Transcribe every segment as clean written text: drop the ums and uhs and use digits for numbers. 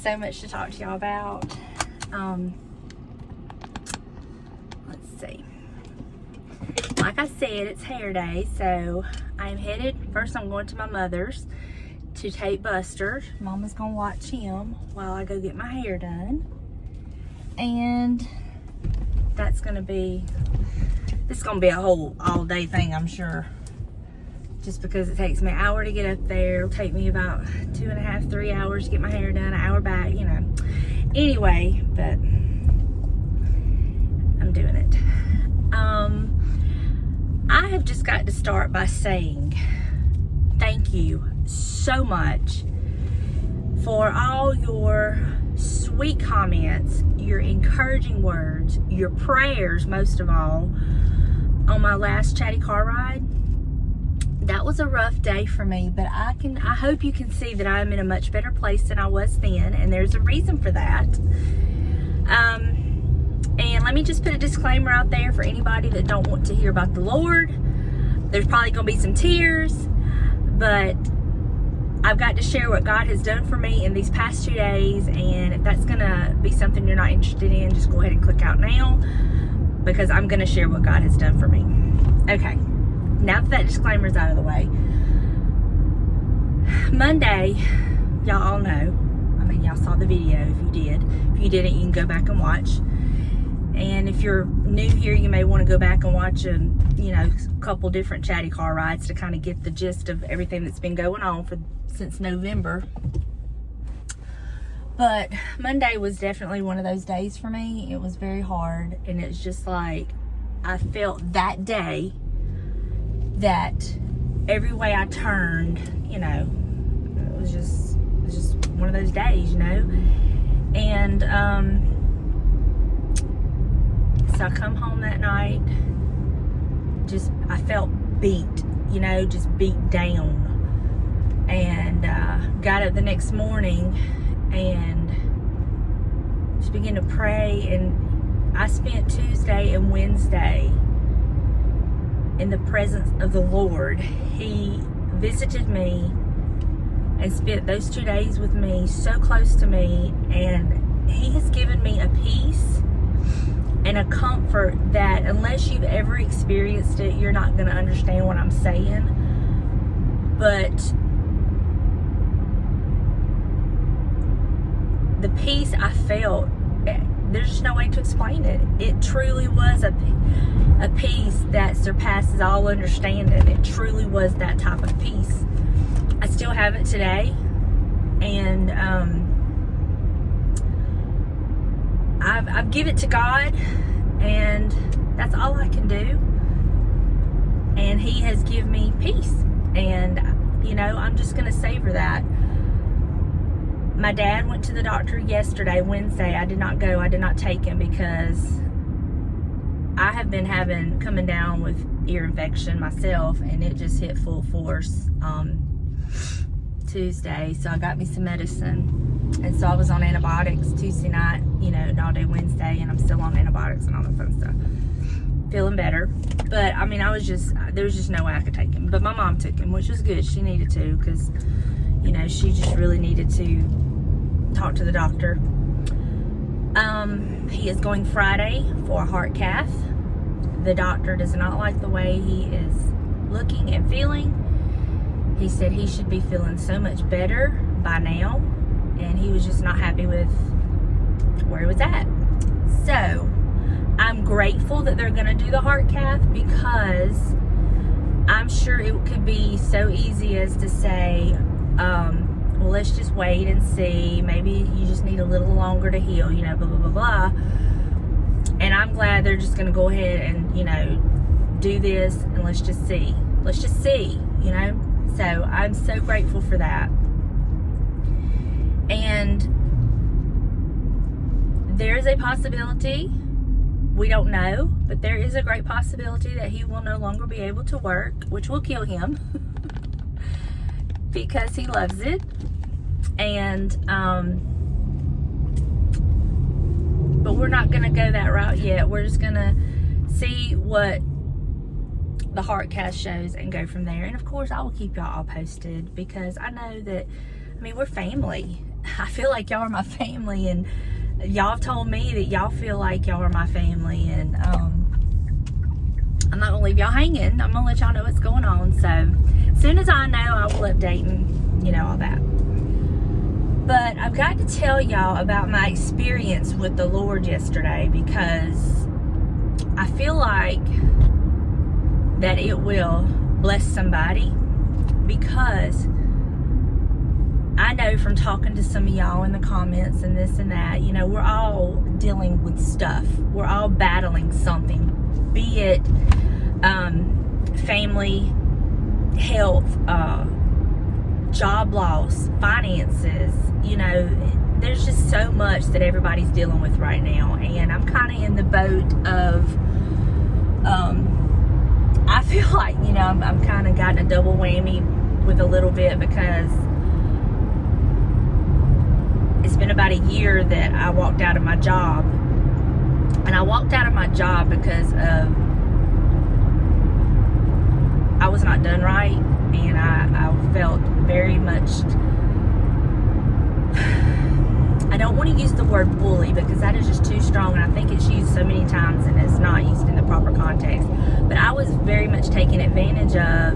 so much to talk to y'all about. Let's see. Like I said, it's hair day, so I'm headed, first I'm going to my mother's to take Buster. Mama's gonna watch him while I go get my hair done. And that's gonna be, this is gonna be a whole all day thing, I'm sure. Just because it takes me an hour to get up there. It'll take me about 2.5, 3 hours to get my hair done, an hour back, you know. Anyway, but I'm doing it. I have just got to start by saying thank you so much for all your sweet comments, your encouraging words, your prayers, most of all, on my last Chatty car ride. That was a rough day for me, but I hope you can see that I'm in a much better place than I was then, and there's a reason for that. And let me just put a disclaimer out there for anybody that don't want to hear about the Lord. There's probably gonna be some tears, but I've got to share what God has done for me in these past 2 days, and if that's gonna be something you're not interested in, just go ahead and click out now, because I'm gonna share what God has done for me. Okay, now that disclaimer's out of the way. Monday, y'all all know, I mean, y'all saw the video if you did. If you didn't, you can go back and watch. And if you're new here, you may want to go back and watch a couple different Chatty car rides to kind of get the gist of everything that's been going on since November. But Monday was definitely one of those days for me. It was very hard, and it's just like I felt that day that every way I turned, it was just one of those days, And so I come home that night, I felt beat, just beat down. And got up the next morning and just began to pray. And I spent Tuesday and Wednesday in the presence of the Lord. He visited me and spent those 2 days with me, so close to me. And He has given me a peace and a comfort that unless you've ever experienced it, you're not going to understand what I'm saying. But the peace I felt, there's just no way to explain it. It truly was a peace that surpasses all understanding. It truly was that type of peace. I still have it today, and I've given it to God, and that's all I can do. And He has given me peace, and I'm just gonna savor that. My dad went to the doctor yesterday, Wednesday. I did not go. I did not take him because I have been coming down with ear infection myself, and it just hit full force Tuesday. So I got me some medicine. And so I was on antibiotics Tuesday night, and all day Wednesday, and I'm still on antibiotics and all that fun stuff. Feeling better. But, I mean, there was just no way I could take him. But my mom took him, which was good. She needed to, because, she just really needed to talk to the doctor. He is going Friday for a heart cath. The doctor does not like the way he is looking and feeling. He said he should be feeling so much better by now, and he was just not happy with where he was at. So I'm grateful that they're going to do the heart cath, because I'm sure it could be so easy as to say, well, let's just wait and see. Maybe you just need a little longer to heal, blah, blah, blah, blah. And I'm glad they're just going to go ahead and, do this, and let's just see. Let's just see, So I'm so grateful for that. And there is a possibility, we don't know, but there is a great possibility that he will no longer be able to work, which will kill him because he loves it. And but we're not gonna go that route yet. We're just gonna see what the heart cath shows and go from there. And of course I will keep y'all all posted, because I know that, we're family. I feel like y'all are my family, and y'all have told me that y'all feel like y'all are my family, and I'm not gonna leave y'all hanging. I'm gonna let y'all know what's going on. So as soon as I know, I will update and all that. But I've got to tell y'all about my experience with the Lord yesterday, because I feel like that it will bless somebody, because I know from talking to some of y'all in the comments and this and that, we're all dealing with stuff. We're all battling something, be it family, health, job loss, finances. There's just so much that everybody's dealing with right now, and I'm kind of in the boat of I feel like I'm kind of gotten a double whammy with a little bit, because it's been about a year that I walked out of my job, and I walked out of my job because of I was not done right, and I felt very much, I don't want to use the word bully, because that is just too strong, and I think it's used so many times and it's not used in the proper context, but I was very much taken advantage of.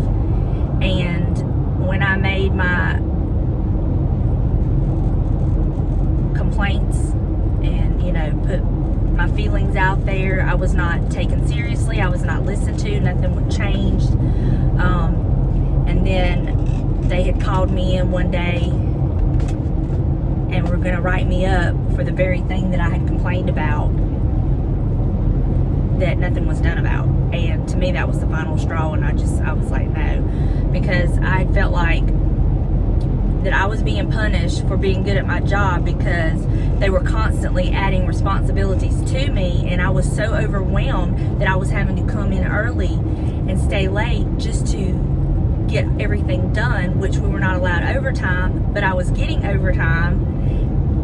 And when I made my complaints and put my feelings out there, I was not taken seriously. I was not listened to. Nothing would change. And then they had called me in one day and were going to write me up for the very thing that I had complained about, that nothing was done about. And to me, that was the final straw, and I was like, no, because I felt like that I was being punished for being good at my job, because they were constantly adding responsibilities to me, and I was so overwhelmed that I was having to come in early and stay late just to get everything done, which we were not allowed overtime, but I was getting overtime,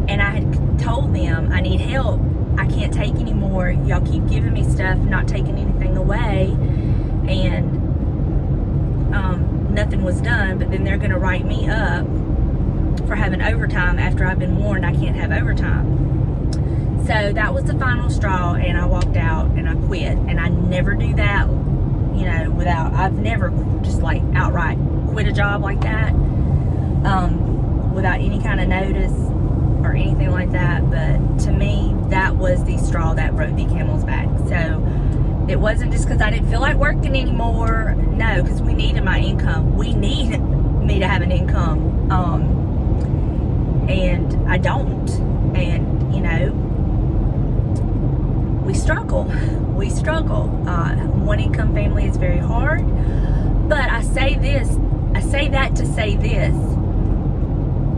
and I had told them, I need help. I can't take anymore. Y'all keep giving me stuff, not taking anything away, and nothing was done. But then they're going to write me up for having overtime after I've been warned I can't have overtime. So that was the final straw, and I walked out and I quit. And I never do that, I've never just like outright quit a job like that, without any kind of notice or anything like that. But to me, that was the straw that broke the camel's back. So it wasn't just because I didn't feel like working anymore. No, because we needed my income. We need me to have an income. And I don't. And, we struggle. We struggle. One income family is very hard. But I say that to say this.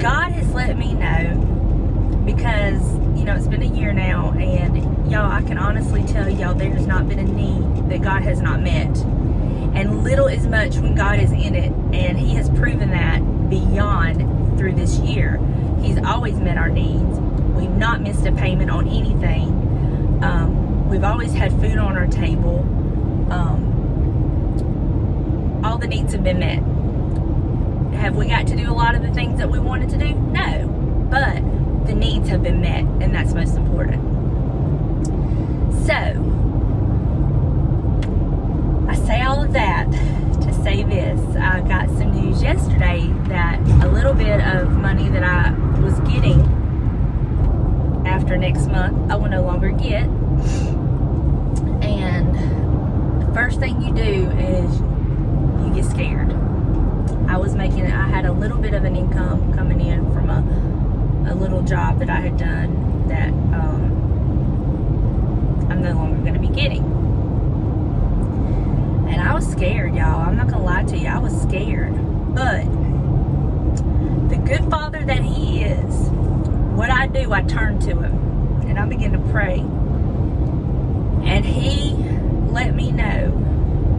God has let me know, because, it's been a year now, and y'all, I can honestly tell y'all there has not been a need that God has not met. And little is much when God is in it, and He has proven that beyond through this year. He's always met our needs. We've not missed a payment on anything. We've always had food on our table. All the needs have been met. Have we got to do a lot of the things that we wanted to do? No. But the needs have been met, and that's most important. So, I say all of that to say this. I got some news yesterday that a little bit of money that I was getting after next month, I will no longer get. And the first thing you do is you get scared. I had a little bit of an income coming in from a little job that I had done that I'm no longer going to be getting. And I was scared, y'all. I'm not going to lie to you. I was scared. But the good Father that He is, what I do, I turn to Him and I begin to pray. And He let me know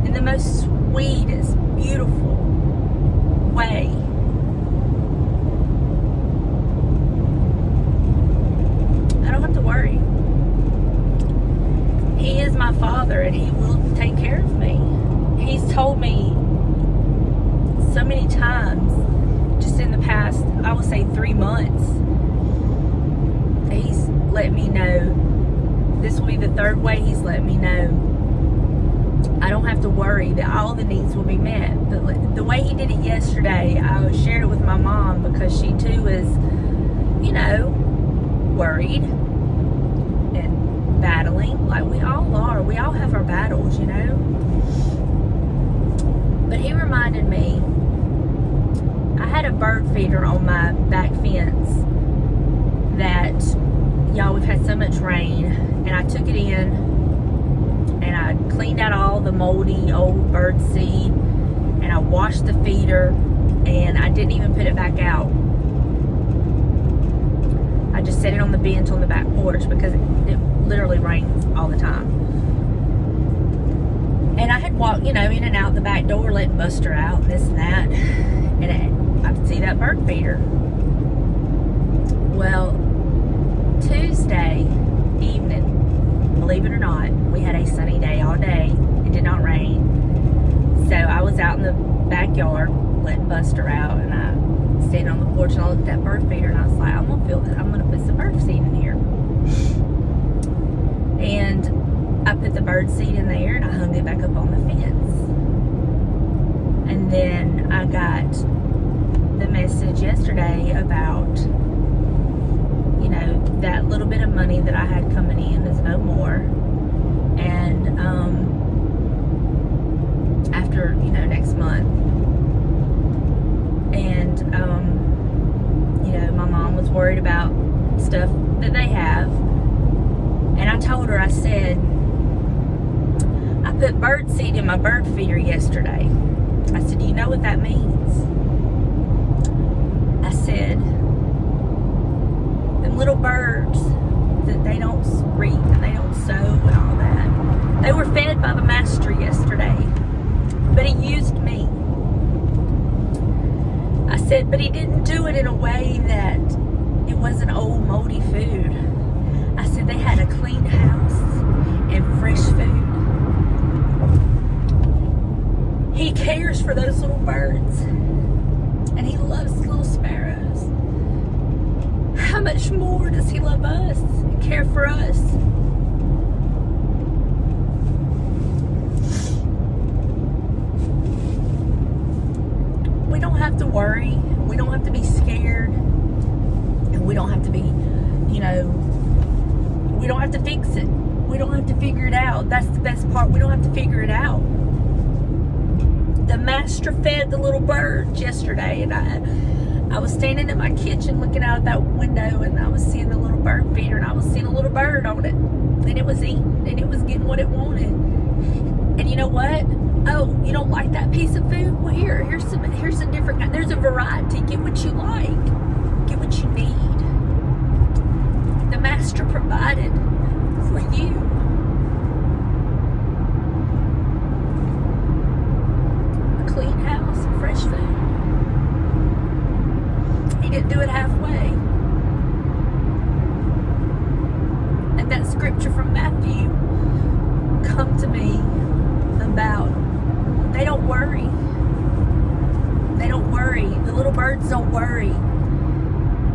in the most sweetest, beautiful way I don't have to worry. He is my Father, and He will take care of me. He's told me so many times just in the past, I would say 3 months, he's let me know, this will be the third way he's let me know I don't have to worry that all the needs will be met. But the way he did it yesterday, I shared it with my mom because she too is, worried and battling like we all are. We all have our battles, But he reminded me, I had a bird feeder on my back fence that, y'all, we've had so much rain, and I took it in and I cleaned out all the moldy old bird seed, and I washed the feeder, and I didn't even put it back out. I just set it on the bench on the back porch because it literally rains all the time. And I had walked, in and out the back door, letting Buster out, and this and that, and I could see that bird feeder. Well, Tuesday evening, believe it or not, we had a sunny day all day. It did not rain. So I was out in the backyard letting Buster out, and I stayed on the porch and I looked at that bird feeder, and I was like, I'm gonna put some bird seed in here. And I put the bird seed in there and I hung it back up on the fence. And then I got the message yesterday about, that little bit of money that I had coming in is no more. And after, next month. And, my mom was worried about stuff that they have. And I told her, I said, I put bird seed in my bird feeder yesterday. I said, do you know what that means? I said, them little birds that they don't reap and they don't sow and all that, they were fed by the master yesterday, but he used me. I said, but he didn't do it in a way that it wasn't old moldy food. I said, they had a clean house and fresh food. He cares for those little birds, and he loves little sparrows. How much more does he love us and care for us? We don't have to worry. We don't have to be scared. And we don't have to be, we don't have to fix it. We don't have to figure it out. That's the best part. We don't have to figure it out. The master fed the little birds yesterday, and I was standing in my kitchen looking out that window, and I was seeing the little bird feeder, and I was seeing a little bird on it, and it was eating, and it was getting what it wanted. And you know what? Oh, you don't like that piece of food? Well, here's some different. There's a variety. Get what you like. Get what you need. The master provided for you. A clean house and fresh food. He didn't do it halfway. And that scripture from Matthew come to me about, they don't worry. They don't worry. The little birds don't worry.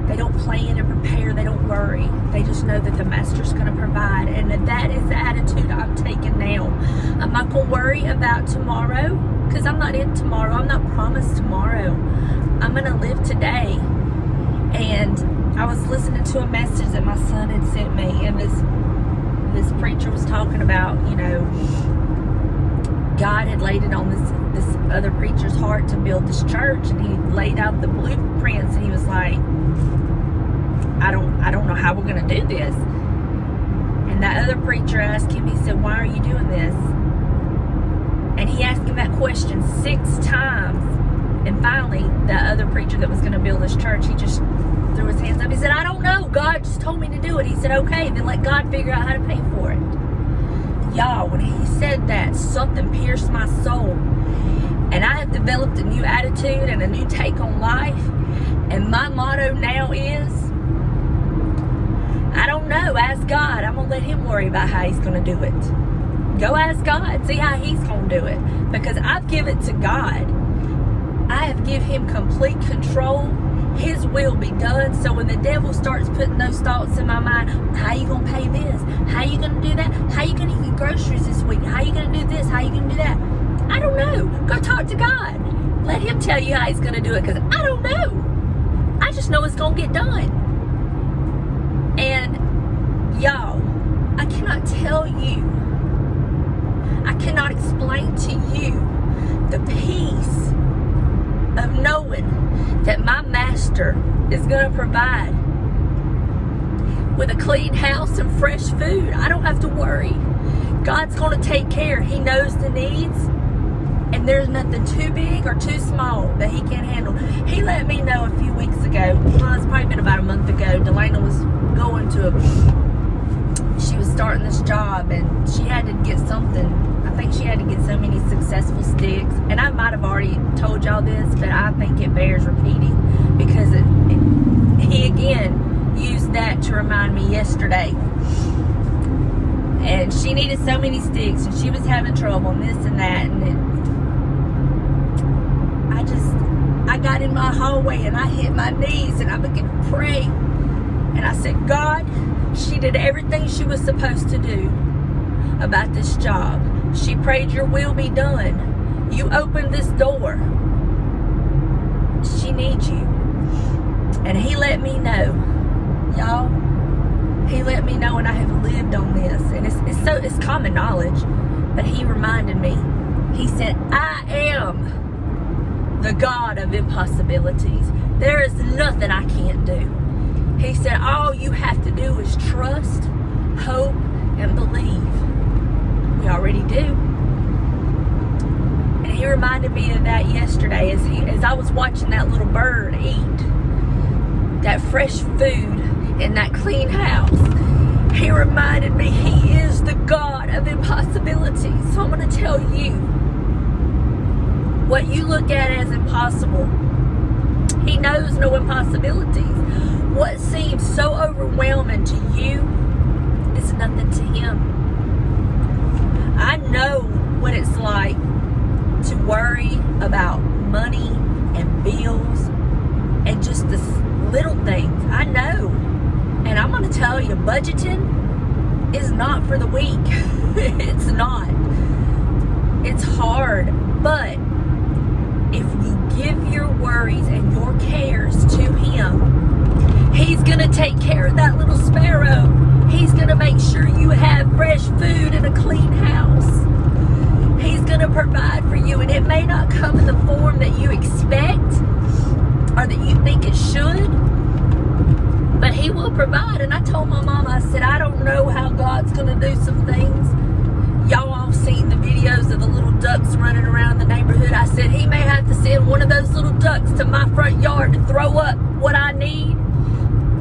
They don't plan and prepare. They don't worry. They just know that the master's going to provide. And that is the attitude I'm taking now. I'm not going to worry about tomorrow, because I'm not in tomorrow. I'm not promised tomorrow. I'm going to live today. And I was listening to a message that my son had sent me, and this preacher was talking about, God had laid it on this other preacher's heart to build this church, and he laid out the blueprints, and he was like, I don't know how we're going to do this. And that other preacher asked him, he said, why are you doing this? And he asked him that question 6 times. And finally, the other preacher that was going to build this church, he just threw his hands up. He said, I don't know. God just told me to do it. He said, okay, then let God figure out how to pay for it. Y'all, when he said that, something pierced my soul. And I have developed a new attitude and a new take on life. And my motto now is, I don't know, ask God. I'm going to let him worry about how he's going to do it. Go ask God, see how he's going to do it. Because I've given it to God. I have given him complete control. His will be done. So when the devil starts putting those thoughts in my mind, how you gonna pay this? How you gonna do that? How you gonna get groceries this week? How you gonna do this? How you gonna do that? I don't know. Go talk to God. Let him tell you how he's gonna do it, because I don't know. I just know it's gonna get done. And y'all, I cannot tell you, I cannot explain to you the peace of knowing that my master is going to provide with a clean house and fresh food. I don't have to worry. God's going to take care. He knows the needs, and there's nothing too big or too small that he can't handle. He let me know a few weeks ago, well, it's probably been about a month ago, Delana was going to she was starting this job, and she had to get something. I think she had to get so many successful sticks, and I might have already told y'all this, but I think it bears repeating, because he again used that to remind me yesterday. And she needed so many sticks, and she was having trouble, and this and that, and I got in my hallway, and I hit my knees, and I began to pray, and I said, God, she did everything she was supposed to do about this job. She prayed your will be done. You opened this door. She needs you. And he let me know, y'all. He let me know, and I have lived on this. And it's common knowledge. But he reminded me. He said, I am the God of impossibilities. There is nothing I can't do. He said, all you have to do is trust, hope, and believe. We already do. And he reminded me of that yesterday as I was watching that little bird eat that fresh food in that clean house. He reminded me he is the God of impossibilities. So I'm going to tell you, what you look at as impossible, he knows no impossibilities. What seems so overwhelming to you is nothing to him. I know what it's like to worry about money and bills and just the little things. I know. And I'm going to tell you, budgeting is not for the weak. It's not. It's hard. But if you give your worries and your cares to him, he's going to take care of that little sparrow. He's going to make sure you have fresh food and a clean house. He's going to provide for you. And it may not come in the form that you expect or that you think it should, but he will provide. And I told my mom, I said, I don't know how God's going to do some things. Y'all all seen the videos of the little ducks running around the neighborhood. I said, he may have to send one of those little ducks to my front yard to throw up what I need,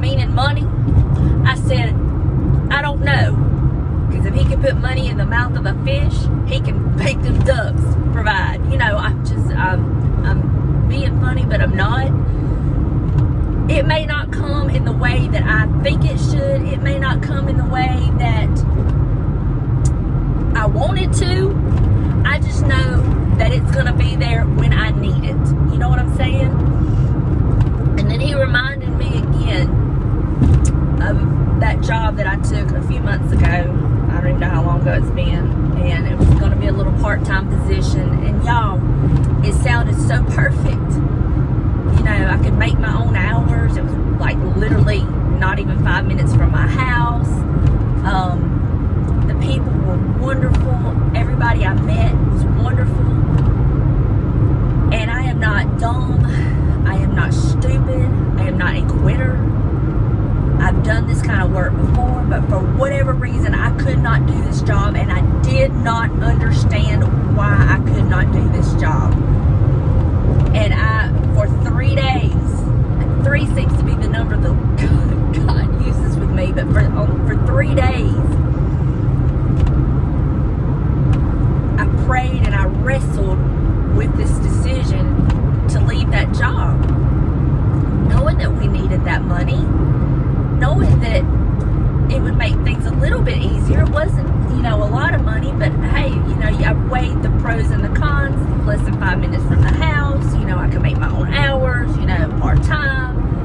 meaning money. I said, I don't know. Because if he can put money in the mouth of a fish, he can make them ducks provide. You know, I'm being funny, but I'm not. It may not come in the way that I think it should. It may not come in the way that I want it to. I just know that it's going to be there when I need it. You know what I'm saying? And then he reminded me again of that job that I took a few months ago. I don't even know how long ago it's been. And it was going to be a little part-time position. And y'all, it sounded so perfect. You know, I could make my own hours. It was like literally not even 5 minutes from my house. The people were wonderful. Everybody I met was wonderful. And I am not dumb. I am not stupid. I am not a quitter. I've done this kind of work before, but for whatever reason, I could not do this job, and I did not understand why I could not do this job. And for 3 days, 3 seems to be the number that God uses with me, but for 3 days, I prayed and I wrestled with this decision to leave that job, knowing that we needed that money, knowing that it would make things a little bit easier. It wasn't, a lot of money, but hey, I weighed the pros and the cons. Less than 5 minutes from the house, I could make my own hours, part-time.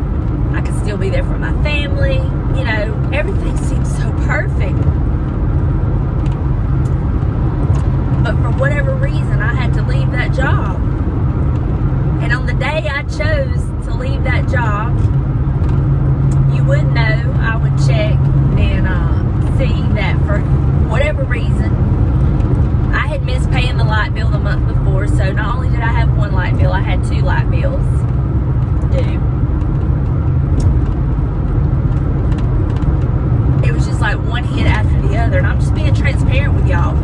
But for whatever reason, I had to leave that job. And on the day I chose to leave that job, you would know, I would check and see that for whatever reason, I had missed paying the light bill the month before. So not only did I have one light bill, I had 2 light bills due. It was just like one hit after the other. And I'm just being transparent with y'all.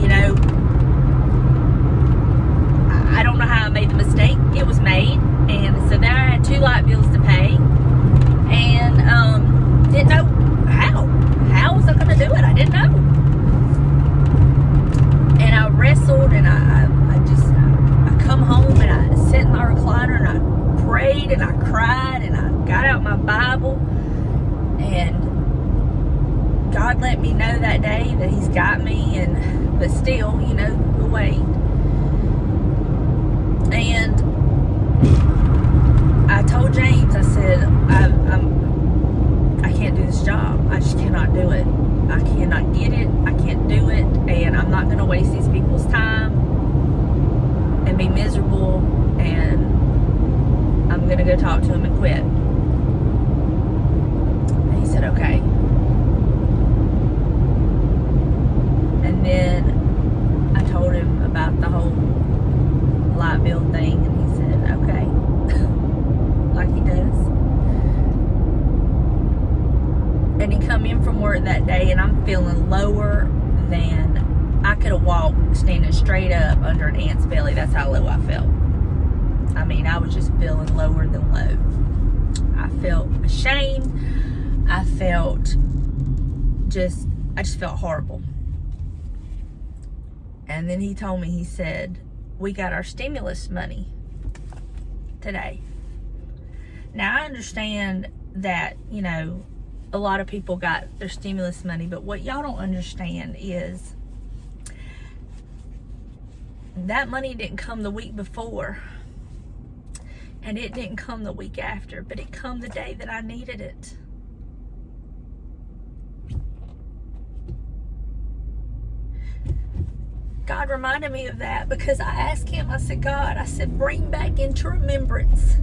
You know, I don't know how I made the mistake. It was made. And so then I had 2 light bills to pay. And didn't know how. How was I going to do it? I didn't know. And I wrestled, and I come home, and I sat in my recliner, and I prayed, and I cried, and I got out my Bible. And God let me know that day that He's got me, but still, you know, the wait. And I told James, I said, I can't do this job. I just cannot do it. I cannot get it. I can't do it. And I'm not going to waste these people's time and be miserable. And I'm going to go talk to him and quit. And he said, okay. And then I told him about the whole light bill thing. And he said, okay. Like he does. And he come in from work that day, and I'm feeling lower than I could have walked standing straight up under an ant's belly. That's how low I felt. I mean, I was just feeling lower than low. I felt ashamed. I just felt horrible. And then he told me, he said, we got our stimulus money today. Now, I understand that, you know, a lot of people got their stimulus money, but what y'all don't understand is that money didn't come the week before, and it didn't come the week after, but it come the day that I needed it. God reminded me of that because I asked Him, I said, God, I said, bring back into remembrance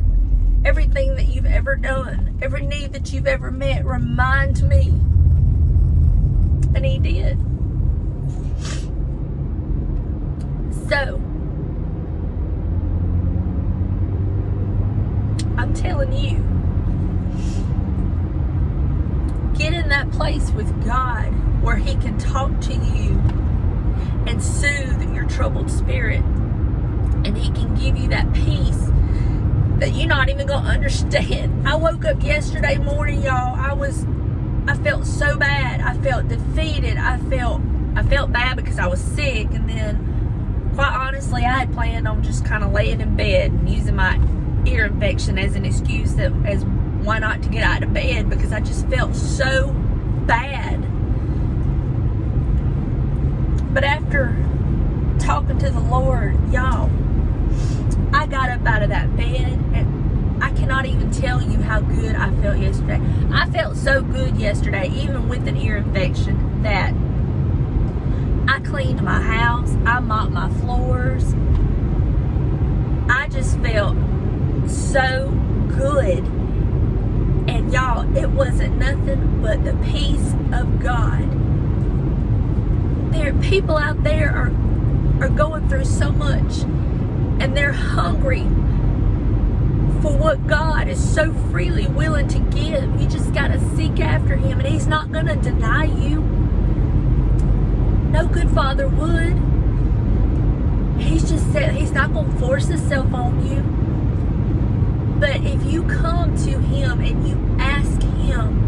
everything that you've ever done, every need that you've ever met, remind me. And He did. So, I'm telling you, get in that place with God where He can talk to you and soothe your troubled spirit. And He can give you that peace that you're not even going to understand. I woke up yesterday morning, y'all. I felt so bad. I felt defeated. I felt bad because I was sick. And then, quite honestly, I had planned on just kind of laying in bed and using my ear infection as an excuse as why not to get out of bed, because I just felt so bad. But after talking to the Lord, y'all, I got up out of that bed, and I cannot even tell you how good I felt yesterday. I felt so good yesterday, even with an ear infection, that I cleaned my house, I mopped my floors. I just felt so good. And y'all, it wasn't nothing but the peace of God. There, people out there are going through so much, and they're hungry for what God is so freely willing to give. You just got to seek after Him, and He's not going to deny you. No good father would. He's just said He's not going to force Himself on you. But if you come to Him and you ask Him,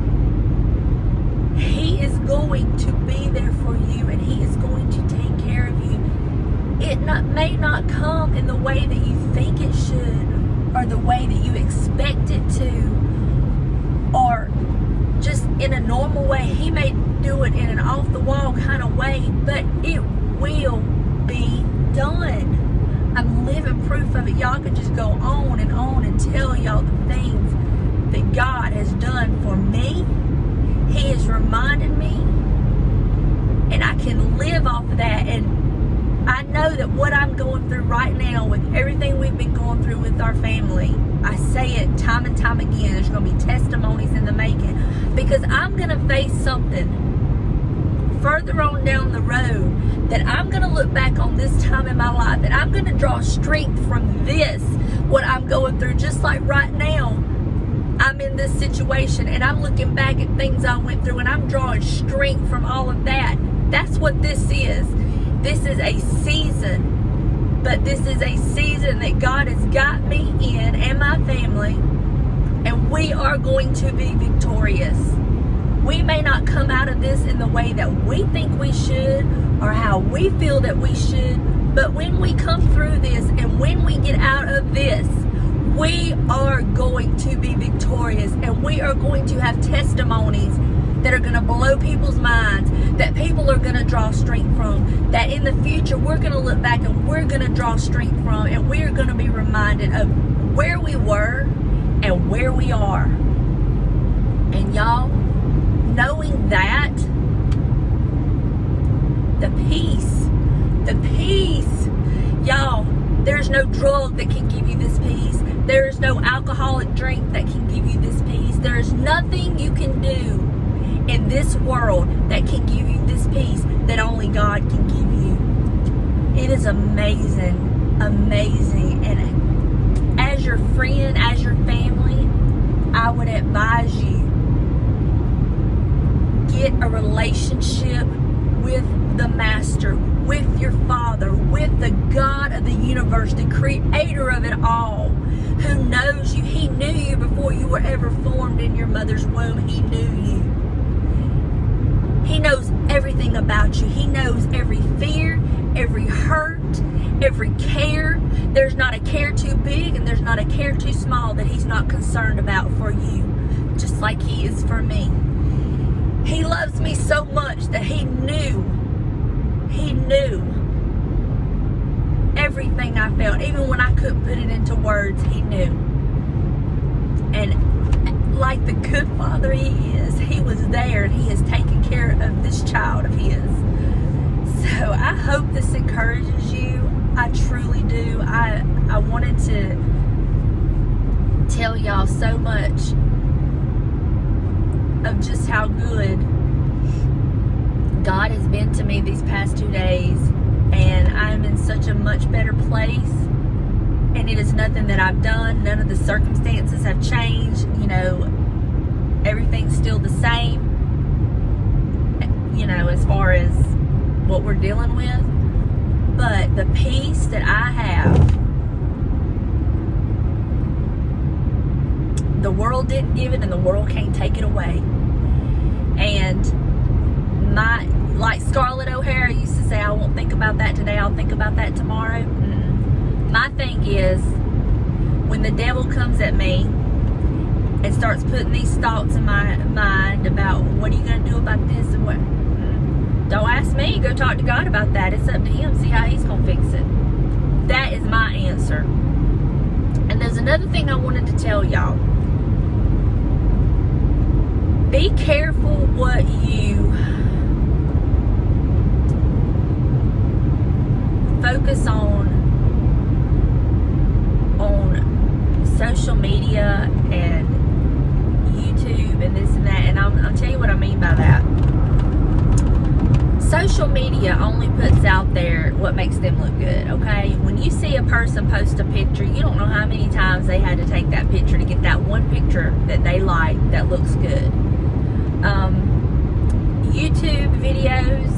He is going to be there for you, and He is going to take care of you. It may not come in the way that you think it should, or the way that you expect it to, or just in a normal way. He may do it in an off-the-wall kind of way, but it will be done. I'm living proof of it. Y'all could just go on and tell y'all the things that God has done for me. He has reminded me, and I can live off of that. And I know that what I'm going through right now with everything we've been going through with our family, I say it time and time again, there's going to be testimonies in the making, because I'm going to face something further on down the road that I'm going to look back on this time in my life, and I'm going to draw strength from this, what I'm going through. Just like right now, I'm in this situation and I'm looking back at things I went through and I'm drawing strength from all of that. That's what this is. This is a season, but this is a season that God has got me in and my family, and we are going to be victorious. We may not come out of this in the way that we think we should or how we feel that we should, but when we come through this and when we get out of this, we are going to be victorious, and we are going to have testimonies that are going to blow people's minds, that people are going to draw strength from, that in the future we're going to look back and we're going to draw strength from, and we're going to be reminded of where we were and where we are. And y'all, knowing that, the peace, y'all, there's no drug that can give you this peace. There is no alcoholic drink that can give you this peace. There is nothing you can do in this world that can give you this peace that only God can give you. It is amazing, amazing. And as your friend, as your family, I would advise you, get a relationship with the Master, with your Father, with the God of the universe, the creator of it all, who knows you. He knew you before you were ever formed in your mother's womb. He knew you. He knows everything about you. He knows every fear, every hurt, every care. There's not a care too big and there's not a care too small that He's not concerned about for you, just like He is for me. He loves me so much that He knew everything I felt. Even when I couldn't put it into words, He knew. And like the good Father He is, He was there and He has taken care of this child of His. So I hope this encourages you. I truly do. I wanted to tell y'all so much of just how good God has been to me these past 2 days, and I'm in such a much better place. And it is nothing that I've done. None of the circumstances have changed. You know, everything's still the same, you know, as far as what we're dealing with. But the peace that I have, the world didn't give it and the world can't take it away. And like Scarlett O'Hara used to say, I won't think about that today, I'll think about that tomorrow. My thing is, when the devil comes at me and starts putting these thoughts in my mind about what are you going to do about this and what, don't ask me, go talk to God about that. It's up to Him, see how He's going to fix it. That is my answer. And there's another thing I wanted to tell y'all. Be careful what you focus on social media and YouTube and this and that. And I'll tell you what I mean by that. Social media only puts out there what makes them look good, okay? When you see a person post a picture, you don't know how many times they had to take that picture to get that one picture that they like that looks good. YouTube videos,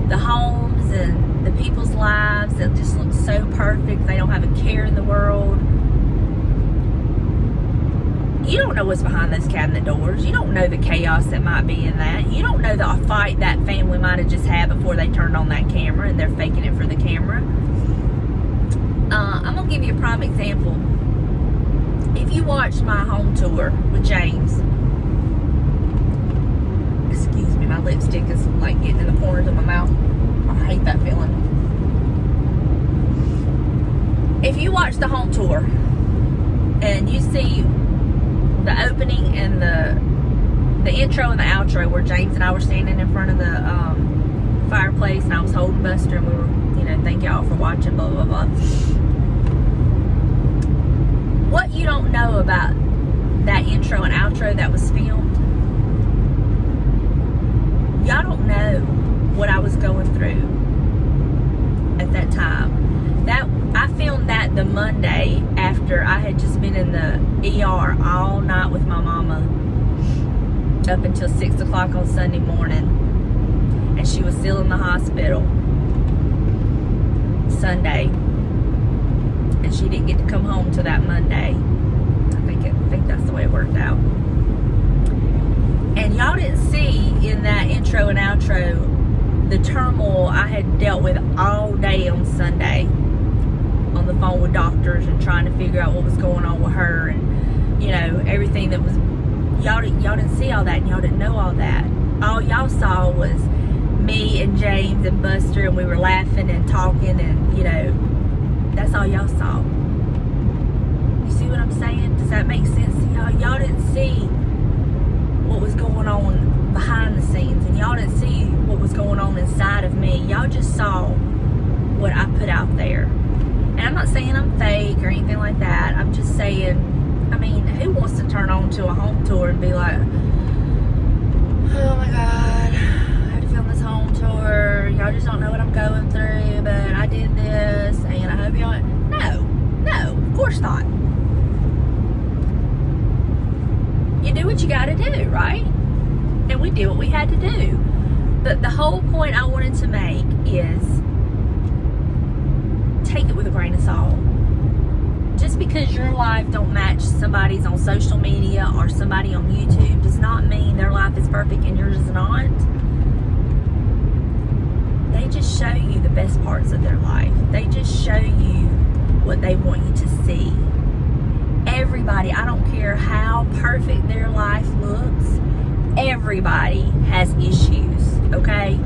the homes and the people's lives that just look so perfect. They don't have a care in the world. You don't know what's behind those cabinet doors. You don't know the chaos that might be in that. You don't know the fight that family might have just had before they turned on that camera and they're faking it for the camera. I'm going to give you a prime example. If you watched my home tour with James, excuse me, my lipstick is like getting in the corners of my mouth. I hate that feeling. If you watch the home tour and you see the opening and the intro and the outro where James and I were standing in front of the fireplace and I was holding Buster and we were, you thank y'all for watching, blah, blah, blah. What you don't know about that intro and outro that was filmed, y'all don't know what I was going through at that time. I filmed that the Monday after I had just been in the ER all night with my mama up until 6 o'clock on Sunday morning, and she was still in the hospital Sunday, and she didn't get to come home till that Monday. I think that's the way it worked out. And y'all didn't see in that intro and outro the turmoil I had dealt with all day on Sunday on the phone with doctors and trying to figure out what was going on with her, and everything that was, y'all didn't see all that, and y'all didn't know all that. All y'all saw was me and James and Buster, and we were laughing and talking, and that's all y'all saw. You see what I'm saying? Does that make sense to y'all? Y'all didn't see what was going on behind the scenes, and y'all didn't see what was going on inside of me. Y'all just saw what I put out there. And I'm not saying I'm fake or anything like that. I'm just saying, who wants to turn on to a home tour and be like, oh my God, I had to film this home tour. Y'all just don't know what I'm going through, but I did this, and I hope y'all... No, of course not. You do what you gotta do, right? And we did what we had to do. But the whole point I wanted to make is, take it with a grain of salt. Just because your life don't match somebody's on social media or somebody on YouTube does not mean their life is perfect and yours is not. They just show you the best parts of their life. They just show you what they want you to see. Everybody, I don't care how perfect their life looks, everybody has issues, okay?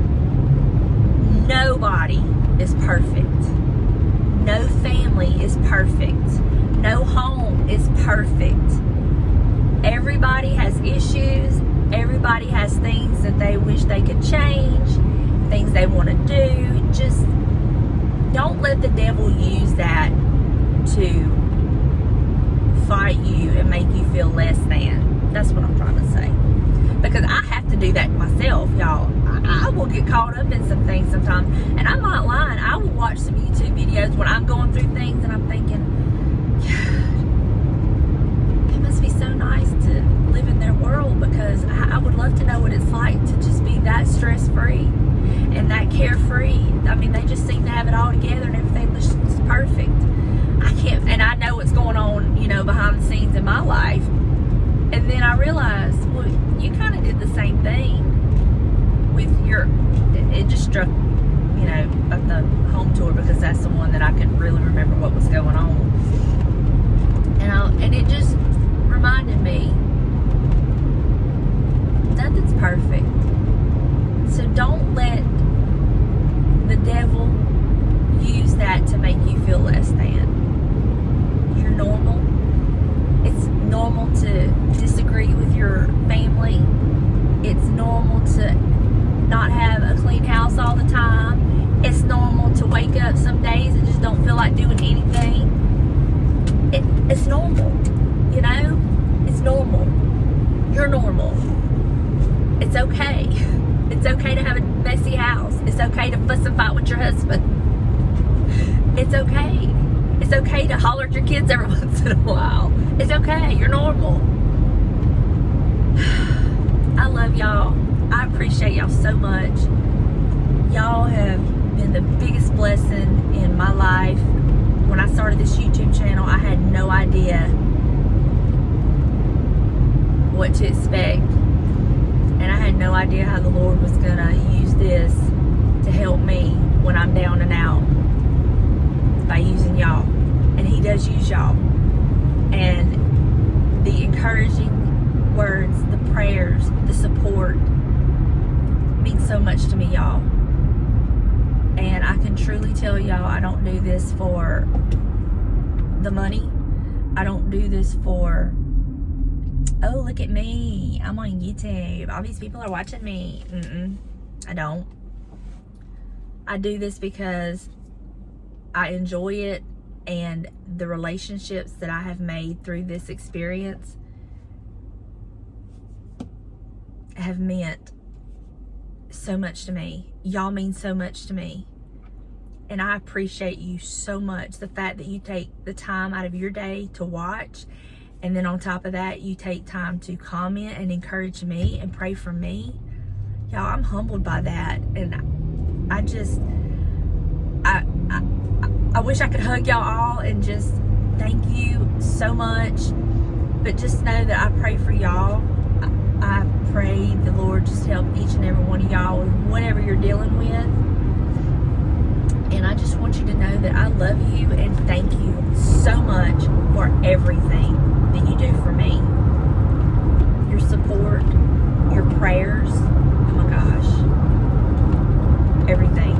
Nobody is perfect. No family is perfect. No home is perfect. Everybody has issues. Everybody has things that they wish they could change, things they want to do. Just don't let the devil use that to fight you and make you feel less than. That's what I'm trying to say. Because I have to do that myself, y'all. I will get caught up in some things sometimes, and I'm not lying. I will watch some YouTube videos when I'm going through things and I'm thinking, God, it must be so nice to live in their world, because I would love to know what it's like to just be that stress-free and that carefree. They just seem to have it all together and everything looks perfect. I can't, and I know what's going on, behind the scenes in my life. And then I realized, well, you kind of did the same thing with it just struck, at the home tour, because that's the one that I could really remember what was going on. And it just reminded me, nothing's perfect. So don't let the devil use that to make you feel less than. You're normal. It's normal to disagree with your family. It's normal to not have a clean house all the time. It's normal to wake up some days and just don't feel like doing anything. It's normal, It's normal. You're normal. It's okay. It's okay to have a messy house. It's okay to fuss and fight with your husband. It's okay. It's okay to holler at your kids every once in a while. It's okay. You're normal. I love y'all. I appreciate y'all so much. Y'all have been the biggest blessing in my life. When I started this YouTube channel, I had no idea what to expect. And I had no idea how the Lord was going to use this to help me when I'm down and out by using y'all. And He does use y'all. And the encouraging words, the prayers, the support means so much to me, y'all. And I can truly tell y'all, I don't do this for the money. I don't do this for, oh, look at me, I'm on YouTube, all these people are watching me. I don't. I do this because I enjoy it, and the relationships that I have made through this experience have meant so much to me. Y'all mean so much to me. And I appreciate you so much. The fact that you take the time out of your day to watch, and then on top of that, you take time to comment and encourage me and pray for me. Y'all, I'm humbled by that. And I wish I could hug y'all all and just thank you so much. But just know that I pray for y'all. I pray the Lord just help each and every one of y'all with whatever you're dealing with. And I just want you to know that I love you and thank you so much for everything that you do for me. Your support, your prayers, oh my gosh, everything.